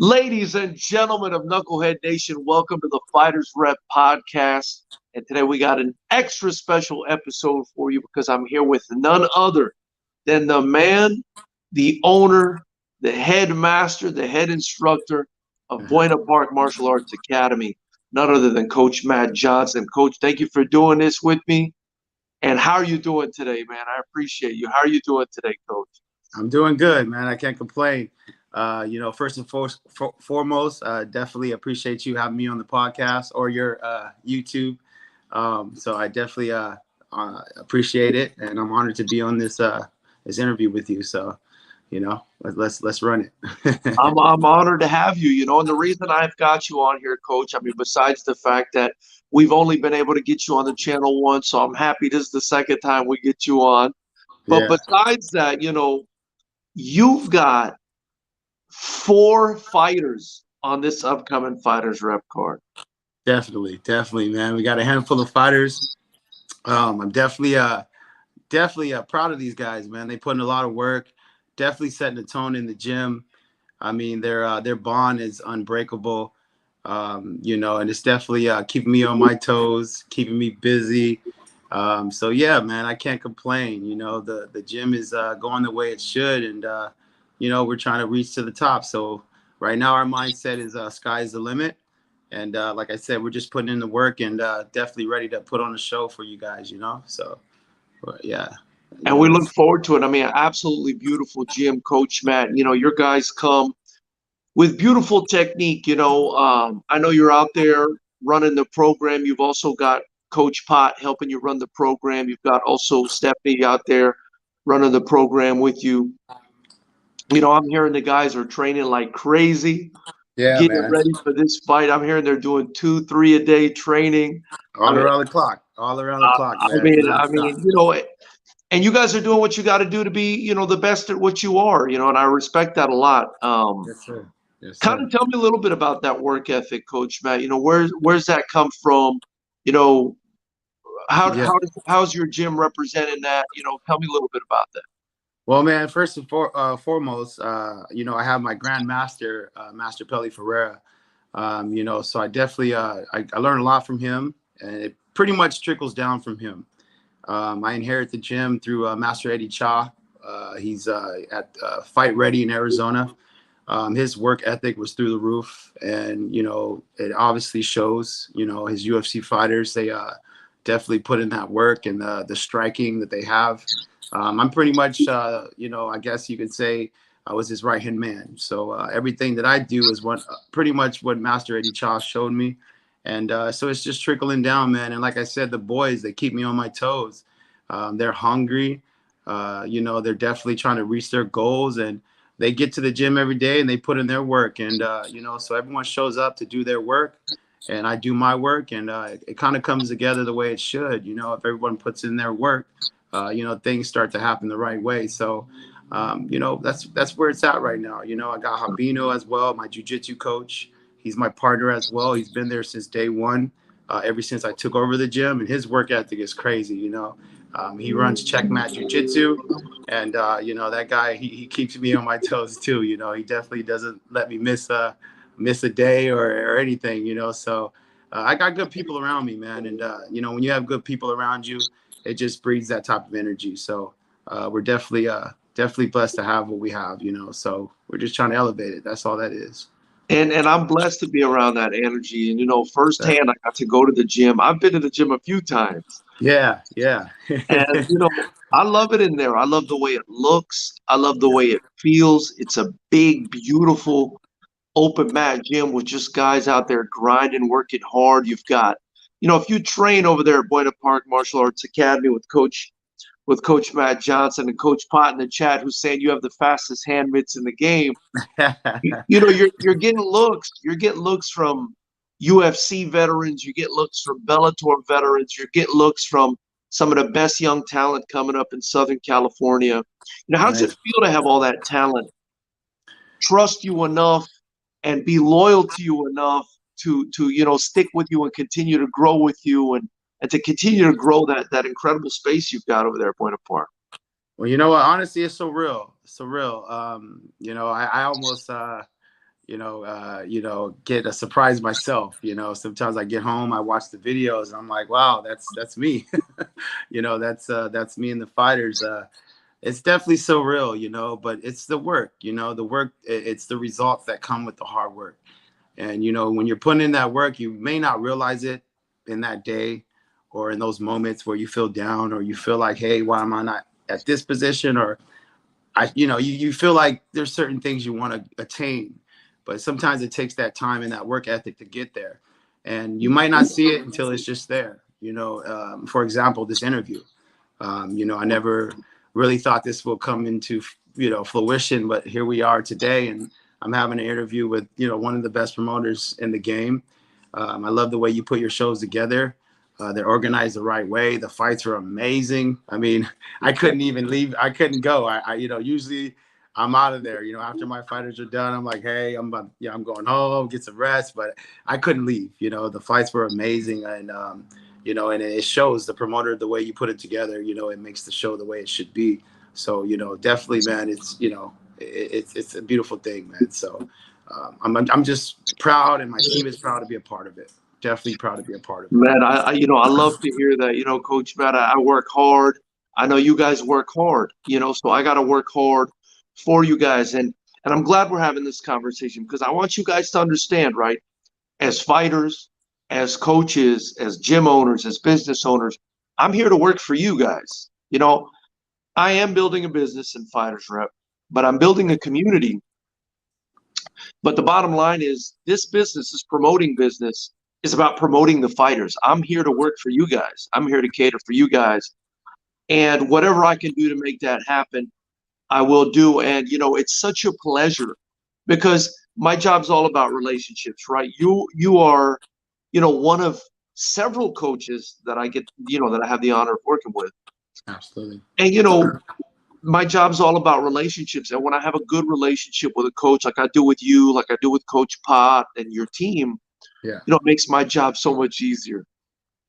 Ladies and gentlemen of Knucklehead Nation, welcome to the Fighters Rep Podcast. And today we got an extra special episode for you because I'm here with none other than the man, the owner, the headmaster, the head instructor of Buena Park Martial Arts Academy, none other than Coach Matt Johnson. Coach, thank you for doing this with me. And how are you doing today, man? I appreciate you. How are you doing today, Coach? I'm doing good, man. I can't complain. First and foremost, definitely appreciate you having me on the podcast or your YouTube. So I definitely appreciate it, and I'm honored to be on this interview with you. So, let's run it. I'm honored to have you, and the reason I've got you on here, Coach, I mean, besides the fact that we've only been able to get you on the channel once, so I'm happy this is the second time we get you on. But besides that, you've got 4 fighters on this upcoming Fighters Rep card. Definitely, man. We got a handful of fighters. I'm definitely proud of these guys, man. They put in a lot of work. Definitely setting the tone in the gym. I mean, their bond is unbreakable. And it's definitely keeping me on my toes, keeping me busy. So yeah, man, I can't complain. The gym is going the way it should, and we're trying to reach to the top. So right now our mindset is sky's the limit. And like I said, we're just putting in the work and definitely ready to put on a show for you guys, So, yeah. And we look forward to it. I mean, absolutely beautiful gym, Coach Matt. Your guys come with beautiful technique. I know you're out there running the program. You've also got Coach Pot helping you run the program. You've got also Stephanie out there running the program with you. I'm hearing the guys are training like crazy. Yeah, getting man. ready for this fight. I'm hearing they're doing 2-3 a day training. All around the clock, man. I mean, and you guys are doing what you got to do to be, the best at what you are, and I respect that a lot. Yes, sir. Yes, kind of tell me a little bit about that work ethic, Coach Matt. Where's that come from? How's your gym representing that? Tell me a little bit about that. Well, man, first and foremost, I have my grandmaster, Master Pelly Ferreira. So I definitely I learned a lot from him, and it pretty much trickles down from him. I inherit the gym through Master Eddie Cha. He's at Fight Ready in Arizona. His work ethic was through the roof, and it obviously shows. His UFC fighters, they definitely put in that work, and the striking that they have. I'm pretty much, I guess you could say I was his right-hand man. So everything that I do is pretty much what Master Eddie Cha showed me. And so it's just trickling down, man. And like I said, the boys, they keep me on my toes. They're hungry. They're definitely trying to reach their goals. And they get to the gym every day and they put in their work. And, so everyone shows up to do their work. And I do my work. And it kind of comes together the way it should. If everyone puts in their work, things start to happen the right way. So, that's where it's at right now. I got Habino as well, my jiu-jitsu coach. He's my partner as well. He's been there since day one, ever since I took over the gym, and his work ethic is crazy. He runs Checkmat Jiu-Jitsu, and that guy, he keeps me on my toes too. He definitely doesn't let me miss a day or anything. So I got good people around me, man. And when you have good people around you, it just breeds that type of energy. So we're definitely blessed to have what we have, so we're just trying to elevate it. That's all that is. And I'm blessed to be around that energy. And, firsthand, I got to go to the gym. I've been to the gym a few times. Yeah. And, I love it in there. I love the way it looks. I love the way it feels. It's a big, beautiful, open mat gym with just guys out there grinding, working hard. You've got, if you train over there at Buena Park Martial Arts Academy with Coach Matt Johnson and Coach Pot in the chat, who's saying you have the fastest hand mitts in the game. You're getting looks. You're getting looks from UFC veterans. You get looks from Bellator veterans. You get looks from some of the best young talent coming up in Southern California. How does it feel to have all that talent trust you enough and be loyal to you enough to stick with you and continue to grow with you and to continue to grow that incredible space you've got over there at Buena Park? Well, you know what? Honestly, it's so real. I almost, get a surprise myself. Sometimes I get home, I watch the videos, and I'm like, wow, that's me. That's me and the fighters. It's definitely so real, but it's the work, the work, it's the results that come with the hard work. And, when you're putting in that work, you may not realize it in that day or in those moments where you feel down or you feel like, hey, why am I not at this position? Or you feel like there's certain things you want to attain, but sometimes it takes that time and that work ethic to get there. And you might not see it until it's just there. For example, this interview, I never really thought this will come into, fruition, but here we are today. And I'm having an interview with, one of the best promoters in the game. I love the way you put your shows together. They're organized the right way. The fights are amazing. I mean, I couldn't even leave. I couldn't go. Usually I'm out of there. After my fighters are done, I'm like, hey, I'm going home, get some rest. But I couldn't leave. The fights were amazing, and and it shows the promoter the way you put it together. It makes the show the way it should be. So definitely, man, it's a beautiful thing, man. So I'm just proud, and my team is proud to be a part of it. Definitely proud to be a part of it. Man, I love to hear that. Coach Matt, I work hard. I know you guys work hard. So I got to work hard for you guys, and I'm glad we're having this conversation because I want you guys to understand, right? As fighters, as coaches, as gym owners, as business owners, I'm here to work for you guys. I am building a business in Fighters Rep, but I'm building a community. But the bottom line is this business, this promoting business, is about promoting the fighters. I'm here to work for you guys. I'm here to cater for you guys. And whatever I can do to make that happen, I will do. And, it's such a pleasure because my job's all about relationships, right? You are, one of several coaches that I get, that I have the honor of working with. Absolutely. And, my job's all about relationships. And when I have a good relationship with a coach, like I do with you, like I do with Coach Pot and your team, yeah, it makes my job so much easier.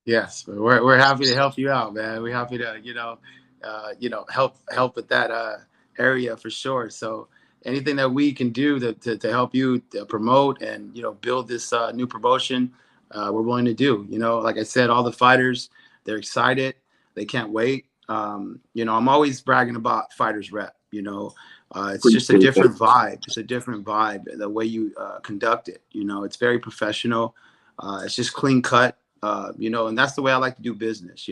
Yes, we're happy to help you out, man. We're happy to help with that area for sure. So anything that we can do to help you to promote and build this new promotion, we're willing to do. Like I said, all the fighters, they're excited. They can't wait. I'm always bragging about Fighters Rep. It's just a different vibe. It's a different vibe. The way you conduct it. It's very professional. It's just clean cut. And that's the way I like to do business,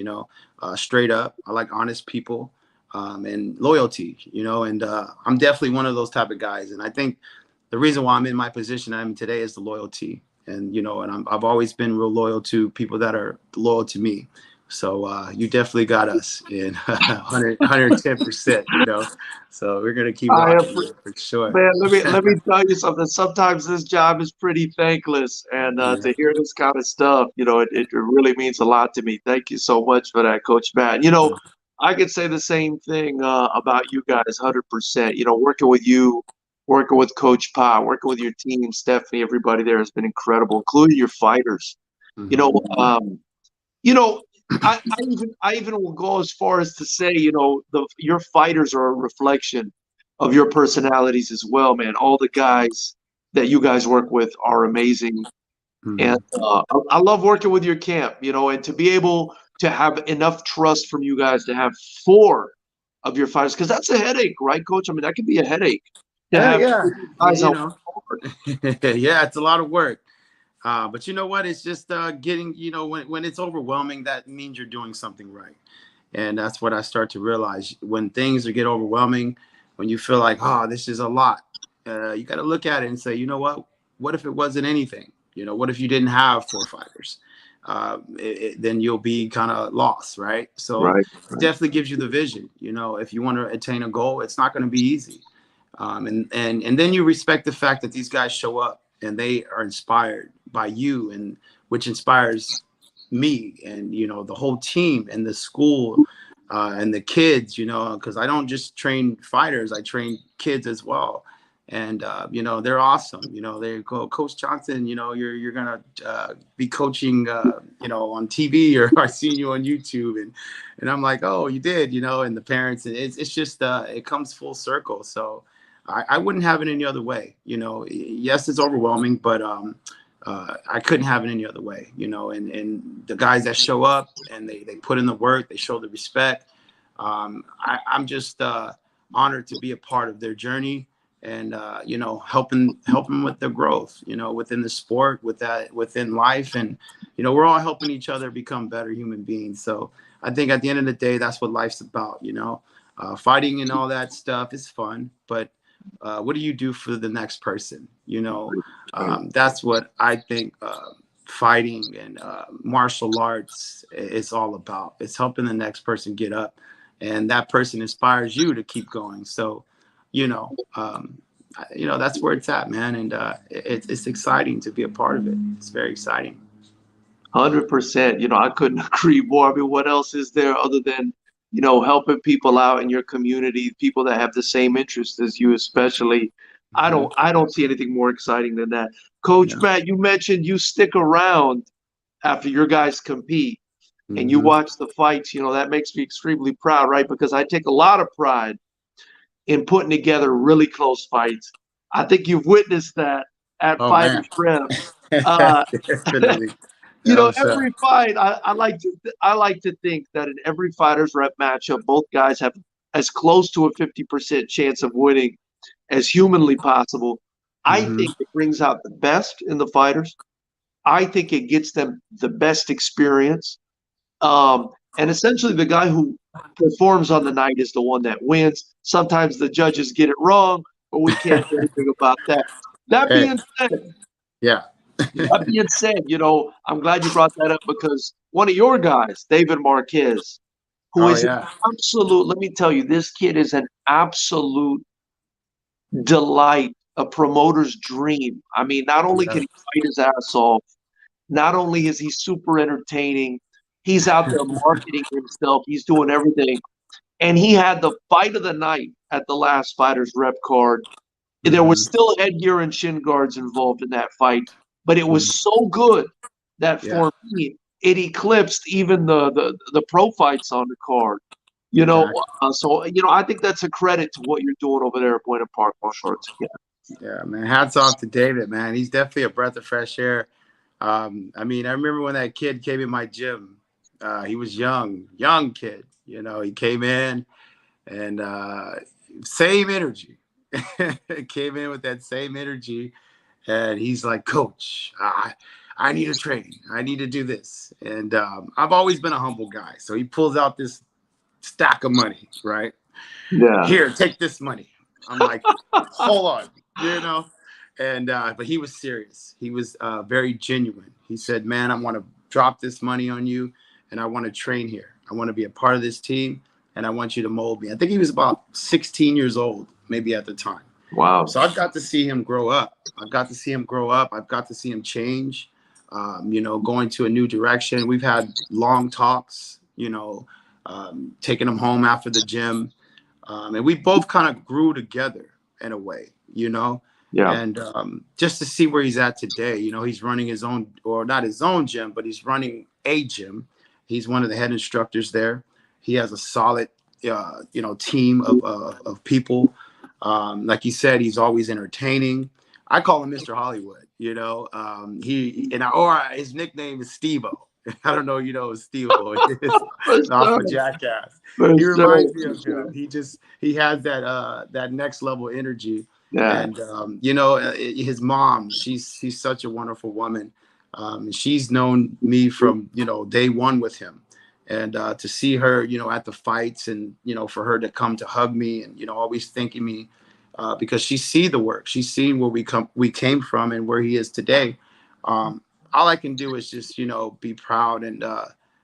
straight up. I like honest people and loyalty, and I'm definitely one of those type of guys. And I think the reason why I'm in my position I'm in today is the loyalty. And, I've always been real loyal to people that are loyal to me. So you definitely got us in 110%, so we're going to keep rocking for sure. Man, let me tell you something. Sometimes this job is pretty thankless, and to hear this kind of stuff, it really means a lot to me. Thank you so much for that, Coach Matt. I could say the same thing about you guys, 100%. Working with you, working with Coach Pa, working with your team, Stephanie, everybody there has been incredible, including your fighters. Mm-hmm. I even will go as far as to say, your fighters are a reflection of your personalities as well, man. All the guys that you guys work with are amazing. Mm-hmm. And I love working with your camp, and to be able to have enough trust from you guys to have 4 of your fighters, because that's a headache, right, Coach? I mean, that can be a headache to have guys yeah, it's a lot of work. But you know what? It's just getting, when it's overwhelming, that means you're doing something right. And that's what I start to realize. When things get overwhelming, when you feel like, oh, this is a lot, you got to look at it and say, you know what? What if it wasn't anything? What if you didn't have 4 fighters? Then you'll be kind of lost, right? So right. It definitely gives you the vision. If you want to attain a goal, it's not going to be easy. And then you respect the fact that these guys show up and they are inspired by you, and which inspires me and the whole team and the school and the kids, because I don't just train fighters, I train kids as well. And they're awesome. They go, Coach Johnson, you're gonna be coaching on TV, or I seen you on YouTube, and I'm like, oh, you did, and the parents, and it's just it comes full circle. So I wouldn't have it any other way. You know, yes, it's overwhelming, but I couldn't have it any other way. You know, and the guys that show up and they put in the work, they show the respect. I'm just honored to be a part of their journey, and you know, helping with their growth, you know, within the sport, within life, and you know, we're all helping each other become better human beings. So I think at the end of the day, that's what life's about. You know, fighting and all that stuff is fun, but what do you do for the next person? You know, that's what I think fighting and martial arts is all about. It's helping the next person get up, and that person inspires you to keep going. So, you know, that's where it's at, man. And it's exciting to be a part of it. It's very exciting. 100%. You know, I couldn't agree more. I mean, what else is there other than, you know, helping people out in your community, people that have the same interests as you, especially. I don't see anything more exciting than that. Coach Yeah. Matt, you mentioned you stick around after your guys compete and you Mm-hmm. watch the fights. You know, that makes me extremely proud, right? Because I take a lot of pride in putting together really close fights. I think you've witnessed that at Oh man. Fighters Rep. Uh, Definitely. you Yeah, know, what's up? every fight, I like to think that in every Fighters Rep matchup, both guys have as close to a 50% chance of winning as humanly possible. I Mm-hmm. think it brings out the best in the fighters. I think it gets them the best experience. And essentially, the guy who performs on the night is the one that wins. Sometimes the judges get it wrong, but we can't do anything about that. That Hey, being said, yeah. you know, I'm glad you brought that up because one of your guys, David Marquez, who Oh is an yeah. absolute, let me tell you, this kid is an absolute delight, a promoter's dream. I mean, not only Yeah. can he fight his ass off, not only is he super entertaining, he's out there marketing himself, he's doing everything. And he had the fight of the night at the last Fighters Rep Card. There was Mm-hmm. still headgear and shin guards involved in that fight, but it was Mm-hmm. so good that Yeah. for me, it eclipsed even the pro fights on the card. You know, Exactly. so you know, I think that's a credit to what you're doing over there at Buena Park Martial Arts Academy. Yeah, man. Hats off to David, man. He's definitely a breath of fresh air. I mean, I remember when that kid came in my gym. He was young kid. You know, he came in and same energy. Came in with that same energy, and he's like, "Coach, I need to train. I need to do this." And I've always been a humble guy, so he pulls out this stack of money, right? Yeah, Here, take this money. I'm like, hold on, you know. And but he was serious. He was very genuine. He said, "Man, I want to drop this money on you, and I want to train here. I want to be a part of this team, and I want you to mold me." I think he was about 16 years old, maybe at the time. wow. So I've got to see him grow up. I've got to see him grow up. I've got to see him change. You know, going to a new direction. We've had long talks. You know, taking him home after the gym. And we both kind of grew together in a way, you know, Yeah, and just to see where he's at today. You know, he's running his own, or not his own gym, but he's running a gym. He's one of the head instructors there. He has a solid, you know, team of people. Like you said, he's always entertaining. I call him Mr. Hollywood. You know, his nickname is Steve-O. I don't know, you know, what Steve-O is for off sure, of Jackass. for He sure, reminds me for of sure. him. He has that next level energy. Yeah, And you know, his mom, she's such a wonderful woman. She's known me from, you know, day one with him. And to see her, you know, at the fights, and you know, for her to come to hug me, and you know, always thanking me, because she see the work, she's seen where we came from and where he is today. All I can do is just, you know, be proud, and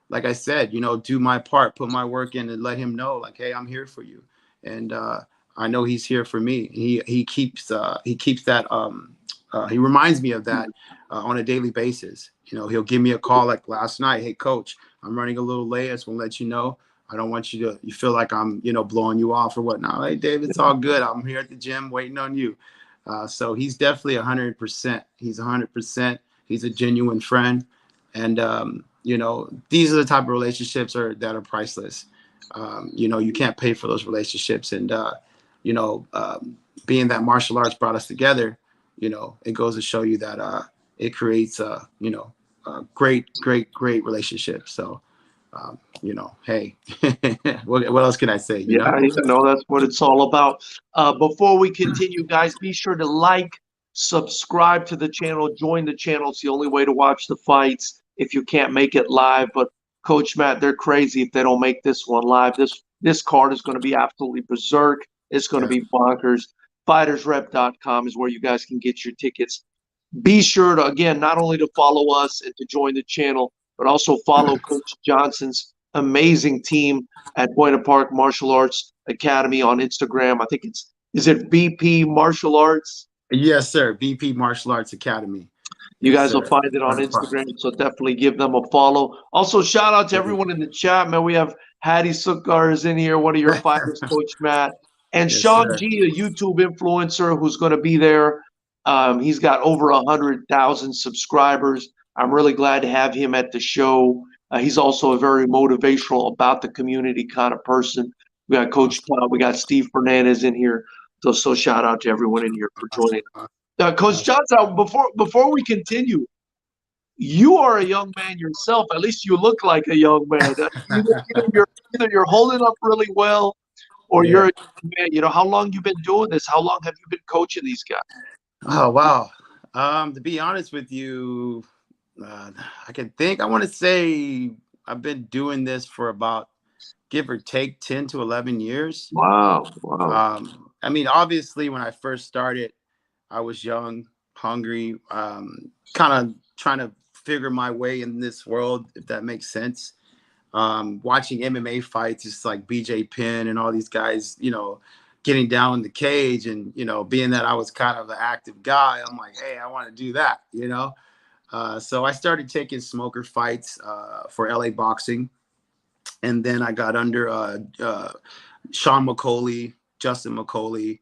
like I said, you know, do my part, put my work in, and let him know, like, hey, I'm here for you. And I know he's here for me. He keeps that. He reminds me of that on a daily basis. You know, he'll give me a call like last night. Hey, coach, I'm running a little late. I just want to let you know. I don't want you feel like I'm, you know, blowing you off or whatnot. Hey, Dave, it's all good. I'm here at the gym waiting on you. So he's definitely 100%. He's 100%. He's a genuine friend. And, you know, these are the type of relationships that are priceless. You know, you can't pay for those relationships. And, you know, being that martial arts brought us together, it goes to show you that it creates a great relationship. So hey, what else can I say? Yeah, that's what it's all about. Before we continue, guys, be sure to like, subscribe to the channel, join the channel. It's the only way to watch the fights if you can't make it live. But Coach Matt, they're crazy if they don't make this one live. This card is going to be absolutely berserk. It's going to be bonkers. FightersRep.com is where you guys can get your tickets. Be sure to, again, not only to follow us and to join the channel, but also follow Coach Johnson's amazing team at Buena Park Martial Arts Academy on Instagram. I think is it BP Martial Arts? Yes, sir. BP Martial Arts Academy. You guys will find it on Instagram, so definitely give them a follow. Also, shout out to everyone in the chat, man. We have Hattie Sukkar is in here, one of your fighters, Coach Matt. And yes, Sean sir. G, a YouTube influencer who's going to be there. He's got over 100,000 subscribers. I'm really glad to have him at the show. He's also a very motivational, about the community kind of person. We got Coach Todd, we got Steve Fernandez in here. So shout out to everyone in here for joining. Coach Johnson, before we continue, you are a young man yourself. At least you look like a young man. Either you're holding up really well, or you're a young man. How long you been doing this? How long have you been coaching these guys? Oh wow. To be honest with you, I want to say I've been doing this for about, give or take, 10 to 11 years. Wow. I mean, obviously, when I first started, I was young, hungry, kind of trying to figure my way in this world, if that makes sense. Watching MMA fights, just like BJ Penn and all these guys, getting down in the cage, and being that I was kind of an active guy, I'm like, hey, I want to do that, so I started taking smoker fights for LA Boxing, and then I got under Sean McCauley, Justin McCauley,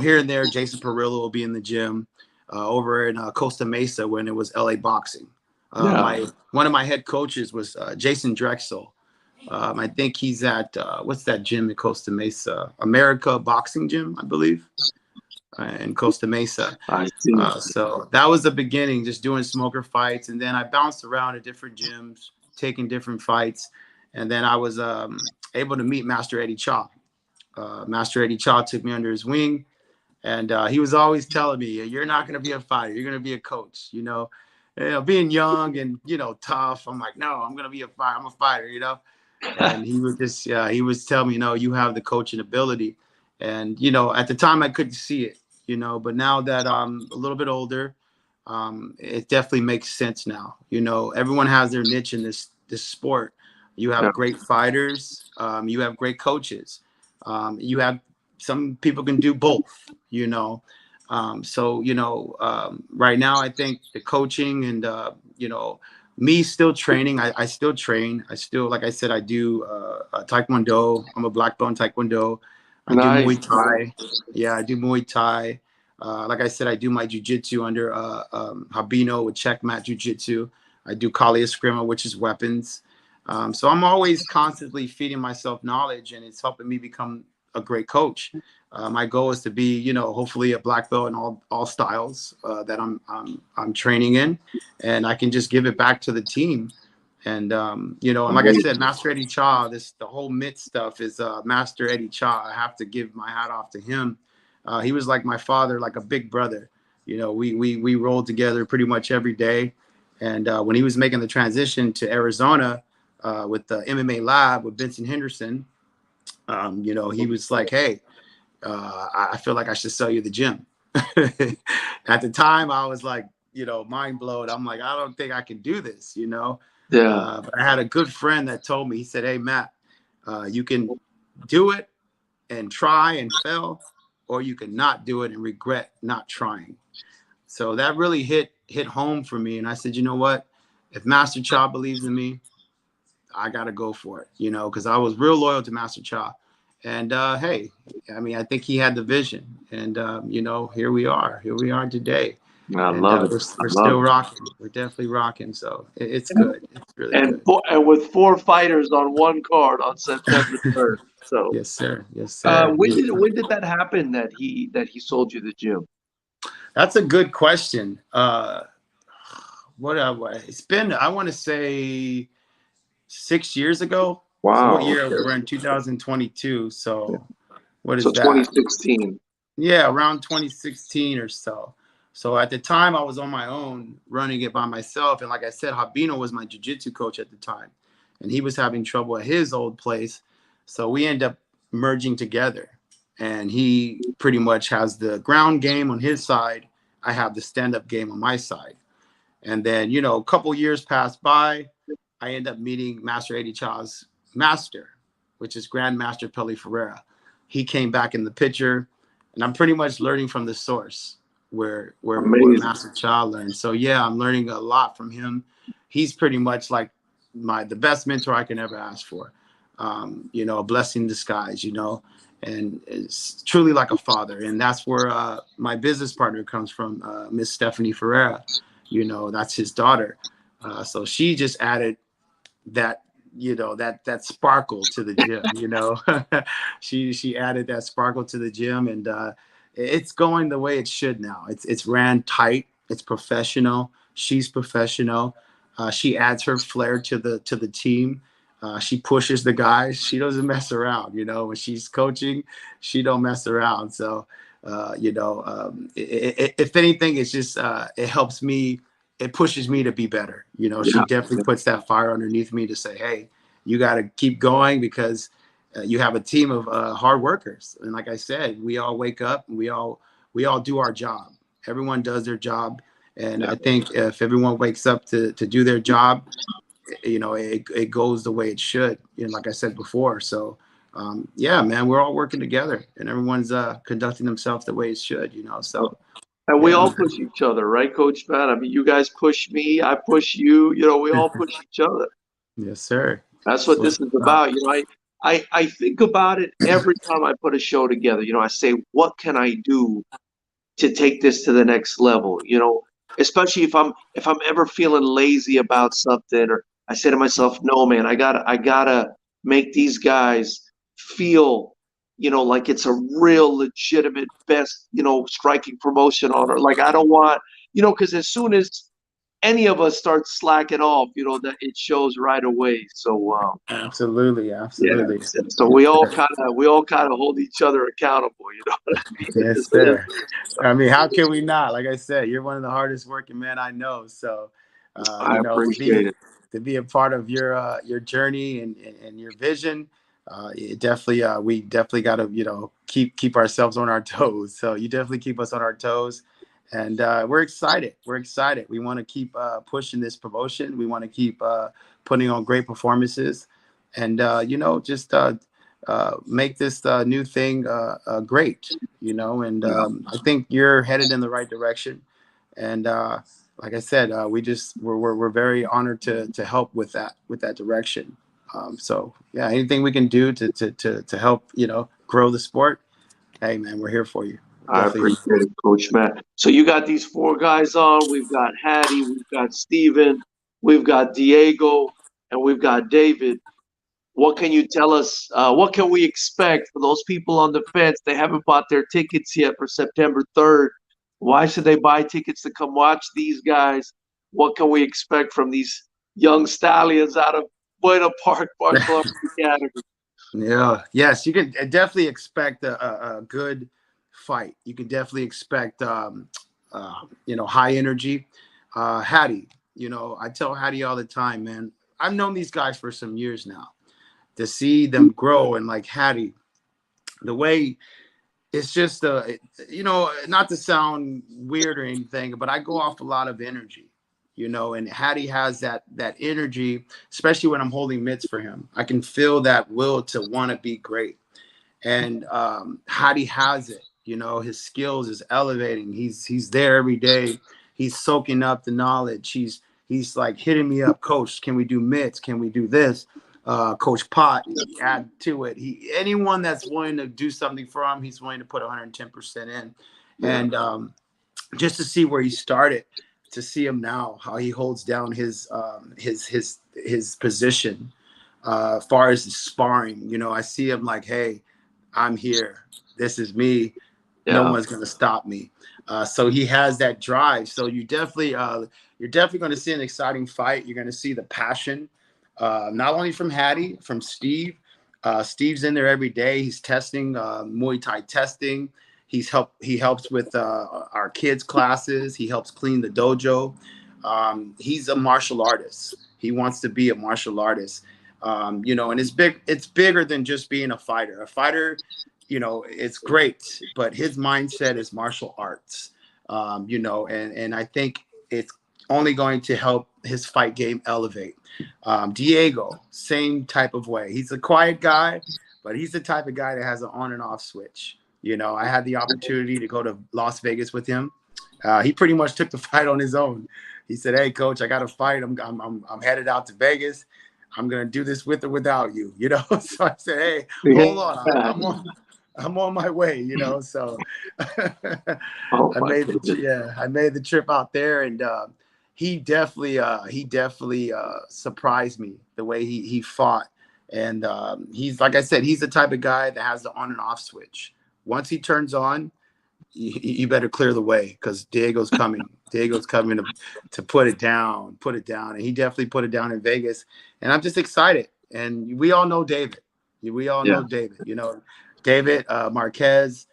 here and there. Jason Perillo will be in the gym over in Costa Mesa when it was LA Boxing. One of my head coaches was Jason Drexel. I think he's at what's that gym in Costa Mesa? America Boxing Gym, I believe, in Costa Mesa. So that was the beginning, just doing smoker fights, and then I bounced around at different gyms, taking different fights, and then I was able to meet Master Eddie Cha. Master Eddie Cha took me under his wing, and he was always telling me, "You're not going to be a fighter. You're going to be a coach." Being young and tough, I'm like, no, I'm going to be a fighter. I'm a fighter. And he was just, he was telling me, you have the coaching ability. And at the time I couldn't see it, but now that I'm a little bit older, it definitely makes sense now. Everyone has their niche in this sport. You have great fighters. You have great coaches. You have some people can do both, right now I think the coaching and, me still training. I still train. I still, like I said, I do Taekwondo. I'm a black belt in Taekwondo. I do Muay Thai. Yeah, I do Muay Thai. Like I said, I do my jiu-jitsu under Habino with checkmat jiu-jitsu. I do Kali Eskrima, which is weapons. So I'm always constantly feeding myself knowledge, and it's helping me become a great coach. My goal is to be, hopefully a black belt in all styles that I'm training in, and I can just give it back to the team. And and like I said, Master Eddie Cha, the whole mitt stuff is Master Eddie Cha. I have to give my hat off to him. He was like my father, like a big brother. We rolled together pretty much every day. And when he was making the transition to Arizona with the MMA lab with Vincent Henderson, he was like, hey, I feel like I should sell you the gym. At the time, I was like, mind blown. I'm like, I don't think I can do this, But I had a good friend that told me, he said, hey, Matt, you can do it and try and fail, or you can not do it and regret not trying. So that really hit home for me. And I said, you know what? If Master Cha believes in me, I got to go for it, because I was real loyal to Master Cha. And hey, I mean, I think he had the vision, and here we are today. I And love it. I we're love still it. rocking. We're definitely rocking. So it's good. It's really good. And with 4 fighters on one card on September 3rd. So, Yes, sir. Yes, sir. when did that happen that he sold you the gym? That's a good question. It's been, I want to say 6 years ago. So what Wow. year? Okay. We're in 2022. Yeah. So what So is that? 2016. Yeah, around 2016 or so. So at the time, I was on my own, running it by myself. And like I said, Habino was my jiu-jitsu coach at the time, and he was having trouble at his old place. So we end up merging together. And he pretty much has the ground game on his side. I have the stand-up game on my side. And then, a couple years passed by. I end up meeting Master Eddie Cha's master, which is Grandmaster Pelly Ferreira. He came back in the picture, and I'm pretty much learning from the source where Amazing. Master Cha learned. So yeah, I'm learning a lot from him. He's pretty much like the best mentor I can ever ask for. A blessing in disguise, and it's truly like a father. And that's where my business partner comes from, Miss Stephanie Ferreira. That's his daughter. So she just added that, that sparkle to the gym. She added that sparkle to the gym, and it's going the way it should now. It's ran tight. It's professional. She's professional. She adds her flair to the team. She pushes the guys. She doesn't mess around. When she's coaching, she don't mess around. So if anything, it's just it helps me. It pushes me to be better. She Yeah. definitely puts that fire underneath me to say, hey, you got to keep going, because you have a team of hard workers. And like I said, we all wake up and we all do our job. Everyone does their job. And Yeah. I think if everyone wakes up to do their job, it goes the way it should, like I said before. So yeah, man, we're all working together, and everyone's conducting themselves the way it should, so And we yeah, all man. push each other, right, Coach Matt? I mean, you guys push me, I push you. We all push each other. Yes, sir. That's That's what what this it's is about. about. I think about it every time I put a show together. I say, what can I do to take this to the next level? Especially if I'm ever feeling lazy about something, or I say to myself, no, man, I gotta make these guys feel, like it's a real legitimate best, striking promotion on her. Like I don't want, because as soon as any of us start slacking off, that it shows right away. So Absolutely, yeah, absolutely. so we all kind of hold each other accountable. You know what I mean? Yes, sir. I mean, how can we not? Like I said, you're one of the hardest working men I know. So, I to appreciate be it. a part of your journey and your vision, it definitely we definitely got to keep ourselves on our toes. So you definitely keep us on our toes, and we're excited. We're excited. We want to keep pushing this promotion. We want to keep putting on great performances, and just make this new thing great, and Yeah, I think you're headed in the right direction. And like I said, we're very honored to help with that direction. So yeah, anything we can do to help, grow the sport. Hey man, we're here for you. We're I definitely here appreciate for you. it, Coach Matt. So you got these 4 guys on. We've got Hattie, we've got Steven, we've got Diego, and we've got David. What can you tell us? What can we expect for those people on the fence? They haven't bought their tickets yet for September 3rd. Why should they buy tickets to come watch these guys? What can we expect from these young stallions out of Buena Park, Barcelona Academy? Yeah, yes, you can definitely expect a good fight. You can definitely expect high energy. Hattie, I tell Hattie all the time, man. I've known these guys for some years now. To see them grow, and like Hattie, the way it's just not to sound weird or anything, but I go off a lot of energy, and Hattie has that energy, especially when I'm holding mitts for him. I can feel that will to want to be great. And Hattie has it. His skills is elevating. He's there every day. He's soaking up the knowledge. He's like hitting me up, Coach. Can we do mitts? Can we do this? Coach Pot, add to it. Anyone that's willing to do something for him, he's willing to put 110% in. Yeah. And just to see where he started, to see him now, how he holds down his position, as far as the sparring. You know, I see him like, hey, I'm here. This is me. No Yeah. one's gonna stop me. So he has that drive. So you're definitely going to see an exciting fight. You're going to see the passion, not only from Hattie, from Steve. Steve's in there every day. He's testing Muay Thai testing. He helps with our kids' classes. He helps clean the dojo. He's a martial artist. He wants to be a martial artist. You know, and it's big. It's bigger than just being a fighter. A fighter, you know, it's great, but his mindset is martial arts. You know, and I think it's only going to help his fight game elevate. Diego, same type of way. He's a quiet guy, but he's the type of guy that has an on and off switch. You know, I had the opportunity to go to Las Vegas with him. He pretty much took the fight on his own. He said, "Hey, coach, I got a fight. I'm headed out to Vegas. I'm gonna do this with or without you." You know, so I said, "Hey, hold on, Yeah. I'm on my way." You know, so Oh my goodness. I made the trip out there, and he definitely surprised me the way he fought. And he's, like I said, he's the type of guy that has the on and off switch. Once he turns on, you better clear the way, because Diego's coming. Diego's coming to put it down, and he definitely put it down in Vegas. And I'm just excited. And we all know David. We all Yeah. know David. You know, David Marquez.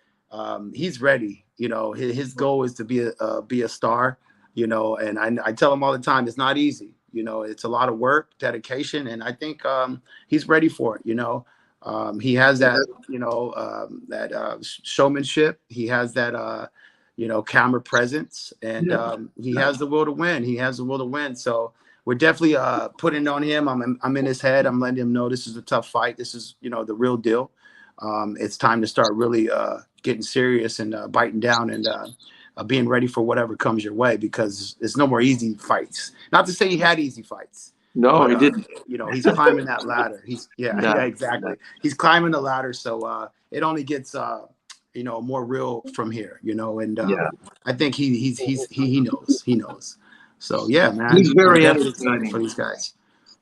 He's ready. You know, his goal is to be a star. You know, and I tell him all the time, it's not easy. You know, it's a lot of work, dedication, and I think he's ready for it. You know, he has that, you know, showmanship. He has that, you know, camera presence, and Yeah. he has the will to win. He has the will to win. So we're definitely putting it on him. I'm in his head. I'm letting him know this is a tough fight. This is, you know, the real deal. It's time to start really getting serious and biting down and being ready for whatever comes your way, because it's no more easy fights. Not to say he had easy fights, No, but he didn't. you know, he's climbing that ladder. Yeah, No, exactly. no. He's climbing the ladder, so it only gets you know, more real from here. You know, and Yeah. I think he knows. So yeah, man, He's I'm very definitely excited entertaining. for these guys.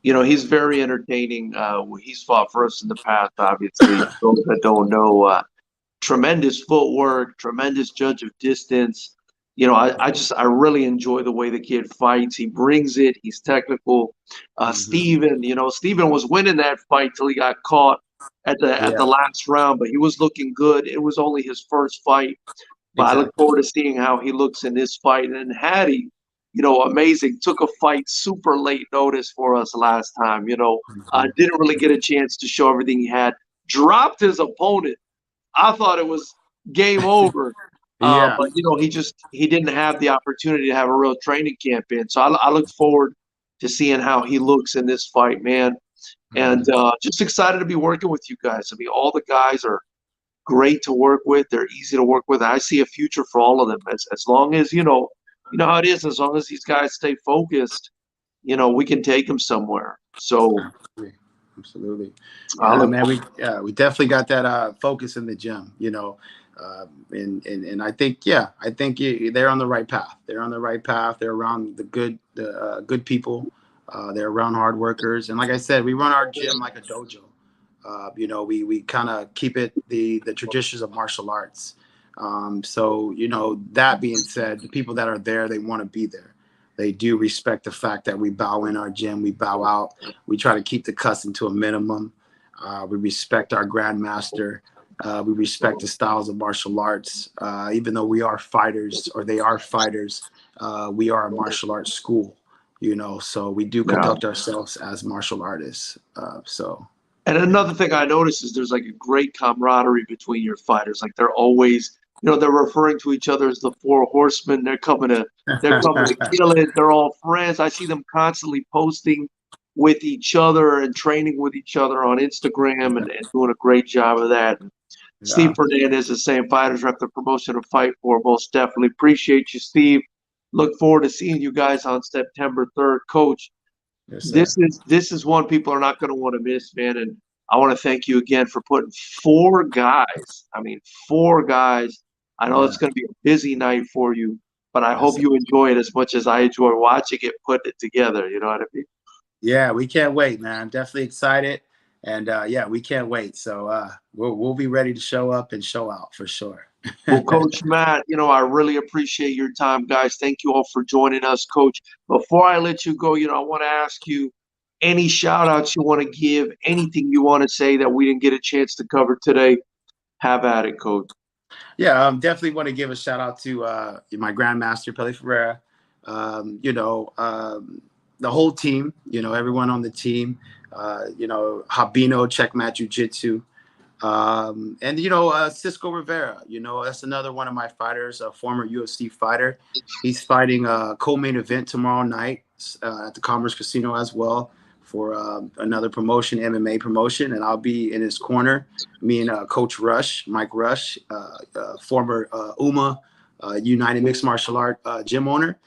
You know, he's very entertaining. He's fought for us in the past, obviously. Those that don't know, tremendous footwork, tremendous judge of distance. You know, I really enjoy the way the kid fights. He brings it. He's technical. Hmm. Steven, you know, Steven was winning that fight till he got caught at the Yeah, last round, but he was looking good. It was only his first fight, but I look exactly. forward to seeing how he looks in this fight. And Hattie, you know, amazing. Took a fight super late notice for us last time. You know, Hmm. didn't really get a chance to show everything he had. Dropped his opponent. I thought it was game over. Yeah. But you know, he didn't have the opportunity to have a real training camp in. So I look forward to seeing how he looks in this fight, man. And Hmm. just excited to be working with you guys. I mean, all the guys are great to work with. They're easy to work with. I see a future for all of them. As long as you know how it is. As long as these guys stay focused, you know, we can take them somewhere. So Absolutely. Absolutely. I Yeah, look. man, we definitely got that focus in the gym, you know. And I think, yeah, I think they're on the right path. They're on the right path. They're around the good people. They're around hard workers. And like I said, we run our gym like a dojo. You know, we kind of keep it the traditions of martial arts. So, you know, that being said, the people that are there, they want to be there. They do respect the fact that we bow in our gym, we bow out. We try to keep the cussing to a minimum. We respect our grandmaster. We respect the styles of martial arts. Even though we are fighters, or they are fighters, we are a martial arts school, you know, so we do Yeah. conduct ourselves as martial artists. So, And yeah. another thing I noticed is there's like a great camaraderie between your fighters. Like they're always, you know, they're referring to each other as the four horsemen. They're coming to kill it. They're all friends. I see them constantly posting with each other and training with each other on Instagram and doing a great job of that. Steve Yeah. Fernandez is saying fighters rep the promotion to fight for. Most definitely appreciate you, Steve. Look forward to seeing you guys on September 3rd. Coach, Yes, sir. this is one people are not going to want to miss, man. And I want to thank you again for putting four guys. I mean, four guys. I know it's Yeah. going to be a busy night for you. but I Yes, hope sir. you enjoy it as much as I enjoy watching it, putting it together. You know what I mean? Yeah, we can't wait, man. Definitely excited, and yeah, we can't wait. So we'll be ready to show up and show out for sure. Well, Coach Matt, I really appreciate your time, guys. Thank you all for joining us, Coach. Before I let you go, I want to ask you any shout outs you want to give, anything you want to say that we didn't get a chance to cover today. Have at it, Coach. Yeah, definitely want to give a shout out to my grandmaster Pele Ferreira. The whole team. Everyone on the team. Habino Checkmat Jiu Jitsu. And Cisco Rivera, that's another one of my fighters, a former UFC fighter. He's fighting a co-main event tomorrow night at the Commerce Casino as well for another promotion, MMA promotion, and I'll be in his corner. Me and Coach Rush, Mike Rush, former UMA United Mixed Martial Art gym owner.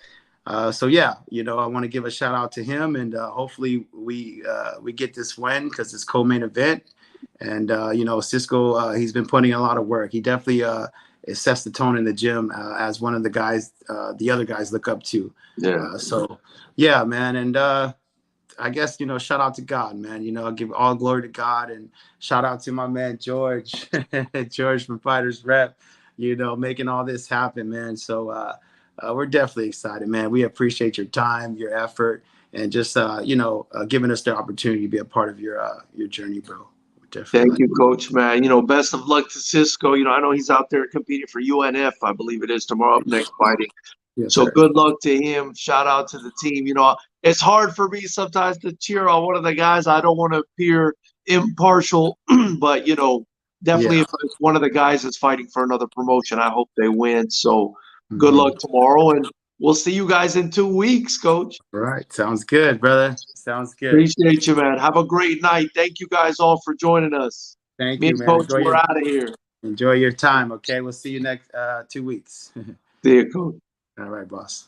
So yeah, I want to give a shout out to him, and hopefully we get this win because it's co-main event. And Cisco, he's been putting in a lot of work. He definitely sets the tone in the gym as one of the guys the other guys look up to. Yeah. So yeah, man, and I guess shout out to God, man. I give all glory to God, and shout out to my man George, George from Fighters Rep, making all this happen, man. So we're definitely excited, man. We appreciate your time, your effort, and just giving us the opportunity to be a part of your journey, bro. Definitely. Thank you, Coach, man. Best of luck to Cisco. I know he's out there competing for UNF, I believe it is, tomorrow up next fighting. Yes, So sir. good luck to him. Shout out to the team. It's hard for me sometimes to cheer on one of the guys. I don't want to appear impartial, but definitely Yeah. if it's one of the guys that's fighting for another promotion, I hope they win. So good Mm-hmm. luck tomorrow, and we'll see you guys in 2 weeks, Coach. All right. Sounds good, brother. Sounds good. Appreciate you, man. Have a great night. Thank you guys all for joining us. Thank Me you, and man. Coach, we're out of here. Enjoy your time. Okay. We'll see you next 2 weeks. See you, Coach. All right, boss.